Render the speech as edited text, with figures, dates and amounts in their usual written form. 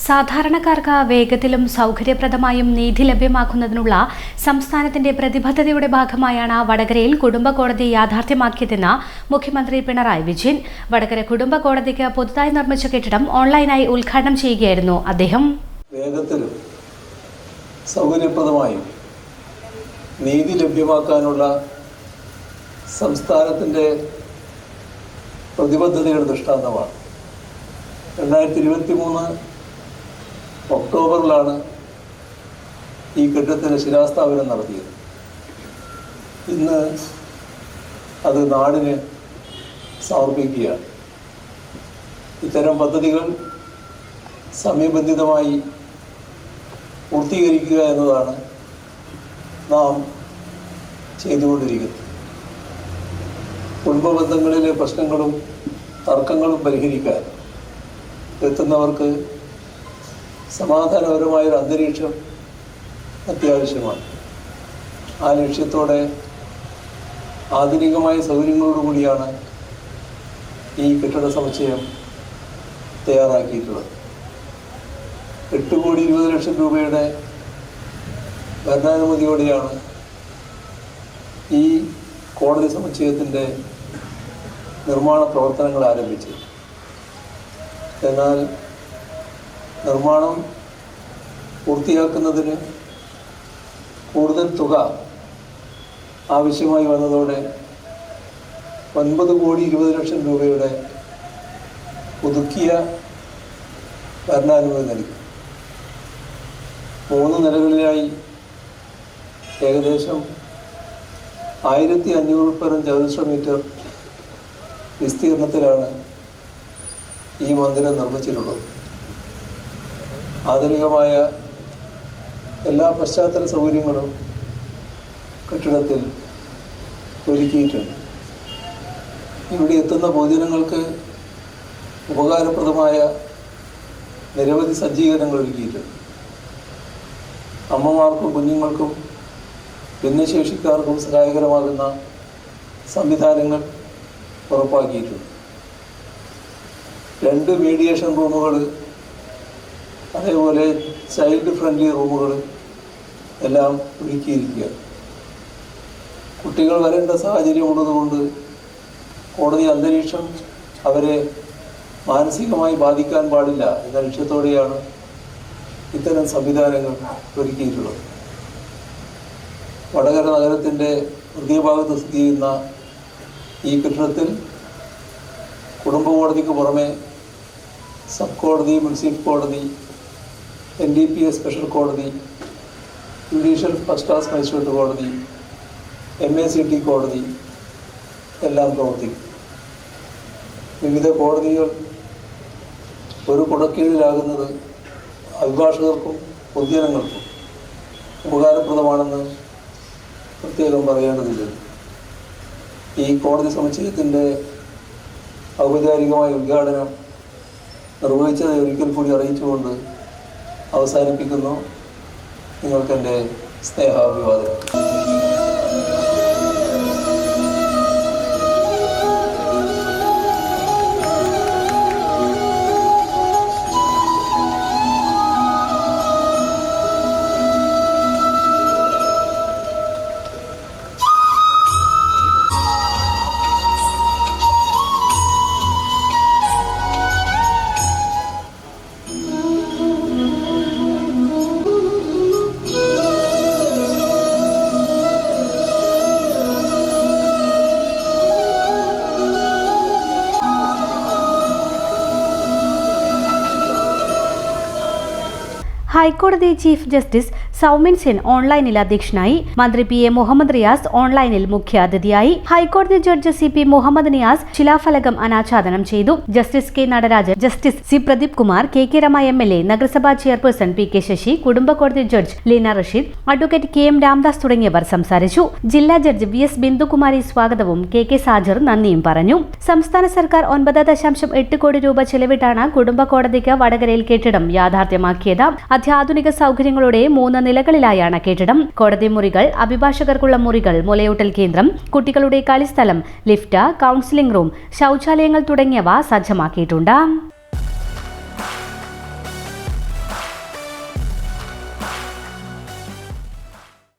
സാധാരണക്കാർക്ക് വേഗത്തിലും സൗകര്യപ്രദമായും നീതി ലഭ്യമാക്കുന്നതിനുള്ള സംസ്ഥാനത്തിന്റെ പ്രതിബദ്ധതയുടെ ഭാഗമായാണ് വടകരയിൽ കുടുംബ കോടതി യാഥാർത്ഥ്യമാക്കിയതെന്ന് മുഖ്യമന്ത്രി പിണറായി വിജയൻ. വടകര കുടുംബ കോടതിക്ക് പുതുതായി നിർമ്മിച്ച കെട്ടിടം ഓൺലൈനായി ഉദ്ഘാടനം ചെയ്യുകയായിരുന്നു അദ്ദേഹം. വേഗത്തിലും സൗകര്യപ്രദമായും നീതി ലഭ്യമാക്കാനുള്ള സംസ്ഥാനത്തിന്റെ പ്രതിബദ്ധതയുടെ ദൃഷ്ടാന്തമാണ്. 2023 ഒക്ടോബറിലാണ് ഈ കെട്ടിടത്തിന് ശിലാസ്ഥാപനം നടത്തിയത്. ഇന്ന് അത് നാടിന് സമർപ്പിക്കുകയാണ്. ഇത്തരം പദ്ധതികൾ സമയബന്ധിതമായി പൂർത്തീകരിക്കുക എന്നതാണ് നാം ചെയ്തുകൊണ്ടിരിക്കുന്നത്. കുടുംബ ബന്ധങ്ങളിലെ പ്രശ്നങ്ങളും തർക്കങ്ങളും പരിഹരിക്കാൻ എത്തുന്നവർക്ക് സമാധാനപരമായൊരു അന്തരീക്ഷം അത്യാവശ്യമാണ്. ആ ലക്ഷ്യത്തോടെ ആധുനികമായ സൗകര്യങ്ങളോടുകൂടിയാണ് ഈ കെട്ടിട സമുച്ചയം തയ്യാറാക്കിയിട്ടുള്ളത്. 8,20,00,000 രൂപയുടെ ഭരണാനുമതിയോടെയാണ് ഈ കോടതി സമുച്ചയത്തിൻ്റെ നിർമ്മാണ പ്രവർത്തനങ്ങൾ ആരംഭിച്ചത്. എന്നാൽ നിർമ്മാണം പൂർത്തിയാക്കുന്നതിന് കൂടുതൽ തുക ആവശ്യമായി വന്നതോടെ 9,20,00,000 രൂപയുടെ പുതുക്കിയ ഭരണാനുമതി നൽകി. 3 നിലകളിലായി ഏകദേശം 1,500 പരം ചതുരശ്ര മീറ്റർ വിസ്തീർണത്തിലാണ് ഈ മന്ദിരം നിർമ്മിച്ചിട്ടുള്ളത്. ആധുനികമായ എല്ലാ പശ്ചാത്തല സൗകര്യങ്ങളും കെട്ടിടത്തിൽ ഒരുക്കിയിട്ടുണ്ട്. ഇവിടെ എത്തുന്ന പൊതുജനങ്ങൾക്ക് ഉപകാരപ്രദമായ നിരവധി സജ്ജീകരണങ്ങൾ ഒരുക്കിയിട്ടുണ്ട്. അമ്മമാർക്കും കുഞ്ഞുങ്ങൾക്കും ഭിന്നശേഷിക്കാർക്കും സഹായകരമാകുന്ന സംവിധാനങ്ങൾ ഉറപ്പാക്കിയിട്ടുണ്ട്. 2 മീഡിയേഷൻ റൂമുകൾ, അതേപോലെ ചൈൽഡ് ഫ്രണ്ട്ലി റൂമുകൾ എല്ലാം ഒരുക്കിയിരിക്കുകയാണ്. കുട്ടികൾ വരേണ്ട സാഹചര്യം ഉള്ളതുകൊണ്ട് കോടതി അന്തരീക്ഷം അവരെ മാനസികമായി ബാധിക്കാൻ പാടില്ല എന്ന ലക്ഷ്യത്തോടെയാണ് ഇത്തരം സംവിധാനങ്ങൾ ഒരുക്കിയിട്ടുള്ളത്. വടകര നഗരത്തിൻ്റെ ഹൃദയഭാഗത്ത് സ്ഥിതി ചെയ്യുന്ന ഈ കെട്ടിടത്തിൽ കുടുംബ കോടതിക്ക് പുറമെ സബ് കോടതി, മുനിസിപ്പൽ കോടതി, NDPA സ്പെഷ്യൽ കോടതി, ജുഡീഷ്യൽ ഫസ്റ്റ് ക്ലാസ് മജിസ്ട്രേറ്റ് കോടതി, MACT കോടതി എല്ലാം പ്രവർത്തിക്കും. വിവിധ കോടതികൾ ഒരു കുടക്കീഴിലാകുന്നത് അഭിഭാഷകർക്കും പൊതുജനങ്ങൾക്കും ഉപകാരപ്രദമാണെന്ന് പ്രത്യേകം പറയേണ്ടതില്ല. ഈ കോടതി സമുച്ചയത്തിൻ്റെ ഔപചാരികമായ ഉദ്ഘാടനം നിർവഹിച്ചത് ഒരിക്കൽ കൂടി അറിയിച്ചുകൊണ്ട് അവസാനിപ്പിക്കുന്നു. നിങ്ങൾക്കെൻ്റെ സ്നേഹാഭിവാദനം. ഹൈക്കോടതി ചീഫ് ജസ്റ്റിസ് സൗമിൻ സെൻ ഓൺലൈനിൽ അധ്യക്ഷനായി. മന്ത്രി PA മുഹമ്മദ് റിയാസ് ഓൺലൈനിൽ മുഖ്യാതിഥിയായി. ഹൈക്കോടതി ജഡ്ജ് CP മുഹമ്മദ് നിയാസ് ശിലാഫലകം അനാച്ഛാദനം ചെയ്തു. Justice K Natarajan, justice C Pradeep Kumar, KK Rama MLA, നഗരസഭാ ചെയർപേഴ്സൺ PK ശശി, കുടുംബ കോടതി judge Leena Rasheed, advocate KM Ramdas തുടങ്ങിയവർ സംസാരിച്ചു. ജില്ലാ ജഡ്ജ് VS ബിന്ദുകുമാരി സ്വാഗതവും KK സാജർ നന്ദിയും പറഞ്ഞു. സംസ്ഥാന സർക്കാർ 9.8 കോടി രൂപ ചെലവിട്ടാണ് കുടുംബ കോടതിക്ക് വടകരയിൽ കെട്ടിടം യാഥാർത്ഥ്യമാക്കിയത്. അത്യാധുനിക സൗകര്യങ്ങളോടെ 3 നിലകളിലായാണ് കെട്ടിടം. കോടതി മുറികൾ, അഭിഭാഷകർക്കുള്ള മുറികൾ, മുലയൂട്ടൽ കേന്ദ്രം, കുട്ടികളുടെ കളിസ്ഥലം, ലിഫ്റ്റ്, കൗൺസിലിംഗ് റൂം, ശൗചാലയങ്ങൾ തുടങ്ങിയവ സജ്ജമാക്കിയിട്ടുണ്ട്.